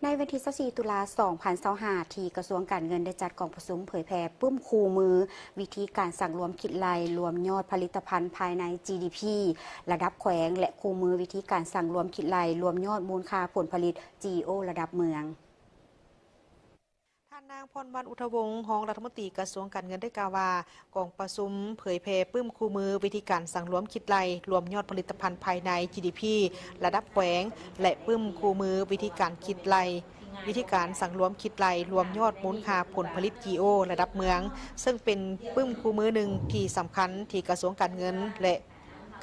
ในวันที่24ตุลา2025ที่กระทรวงการเงินได้จัดกองประชุมเผยแพร่ปุ้มคู่มือวิธีการสั่งรวมคิดรายรวมยอดผลิตภัณฑ์ภายใน GDP ระดับแขวงและคู่มือวิธีการสั่งรวมคิดรายรวมยอดมูลค่าผลผลิต GEO ระดับเมืองท่านนางพรวรรณอุทวงศ์รองรัฐมนตรีกระทรวงการเงินได้กล่าวว่ากองประชุมเผยแพร่ปื้มคู่มือวิธีการสั่งรวมคิดรายรวมยอดผลิตภัณฑ์ภายใน GDP ระดับแขวงและปื้มคู่มือวิธีการคิดรายวิธีการสั่งรวมคิดรายรวมยอดมูลค่าผลผลิต GEO ระดับเมืองซึ่งเป็นปื้มคู่มือหนึ่งที่สำคัญที่กระทรวงการเงินและ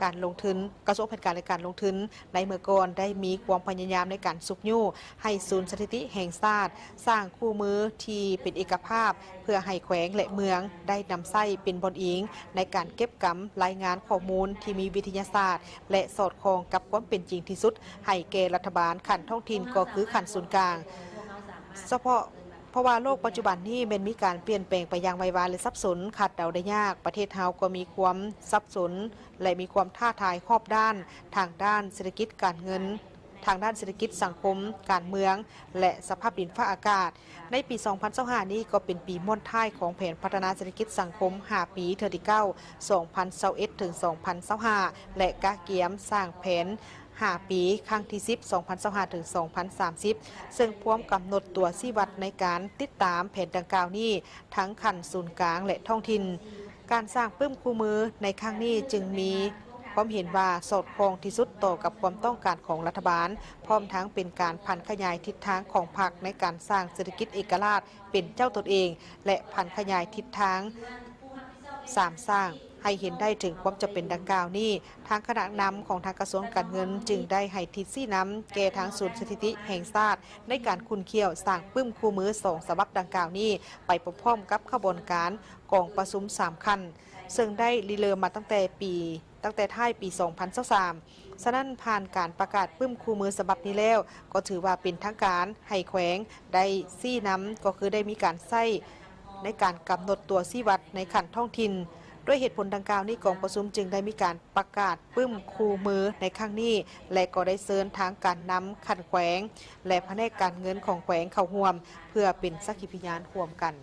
การลงทุนกระทรวงแผนการและการลงทุนในเมื่อก่อนได้มีความพยายามในการสุกยู่ให้ศูนย์สถิติแห่งชาติสร้างคู่มือที่เป็นเอกภาพเพื่อให้แขวงและเมืองได้นำไส้เป็นบนอิงในการเก็บกำรายงานข้อมูลที่มีวิทยาศาสตร์และสอดคล้องกับความเป็นจริงที่สุดให้แก่รัฐบาลขันท้องถิ่นก็คือขันศูนย์กลางเพราะว่าโลกปัจจุบันนี้มันมีการเปลี่ยนแปลงไปอย่างไวและสับสนขัดเดาได้ยากประเทศเฮาก็มีความสับสนและมีความท้าทายครอบด้านทางด้านเศรษฐกิจการเงินทางด้านเศรษฐกิจสังคมการเมืองและสภาพดินฟ้าอากาศในปี 2025 นี้ก็เป็นปีม่วนท้ายของแผนพัฒนาเศรษฐกิจสังคม5 ปีเทอที่9 2021 ถึง 2025 และกะเกียมสร้างแผน5 ปีครั้งที่ 10 2025 ถึง 2030 ซึ่งพร้อมกำหนดตัวชี้วัดในการติดตามแผนดังกล่าวนี้ทั้งขันศูนย์กลางและท้องถิ่นการสร้างปื้มคู่มือในครั้งนี้จึงมีความเห็นว่าสอดคล้องที่สุดต่อกับความต้องการของรัฐบาลพร้อมทั้งเป็นการพันขยายทิศทางของพรรคในการสร้างเศรษฐกิจเอกราชเป็นเจ้าตนเองและพันขยายทิศทางสร้างให้เห็นได้ถึงความจำเป็นดังกล่าวนี้ทางคณะนำของทางกระทรวงการเงินจึงได้ให้ทิศซี่นำแก่ทางศูนย์สถิติแห่งชาติในการคุ้นเคี่ยวสร้างปื้มคู่มือ2 ฉบับดังกล่าวนี้ไปพร้อมกับขบวนการกองประชุม3 ขั้นซึ่งได้ริเริ่มมาตั้งแต่ท้ายปี 2023 ฉะนั้นผ่านการประกาศปื้มคู่มือฉบับนี้แล้วก็ถือว่าเป็นทางการให้แขวงได้ซี่นำก็คือได้มีการใช้ในการกำหนดตัวชี้วัดในขั้นท้องถิ่นด้วยเหตุผลดังกล่าวนี้กองประชุมจึงได้มีการประกาศปื้มคู่มือในครั้งนี้และก็ได้เชิญทางการนำขันแขวงและแผนกการเงินของแขวงเข้าร่วมเพื่อเป็นสักขีพยานร่วมกัน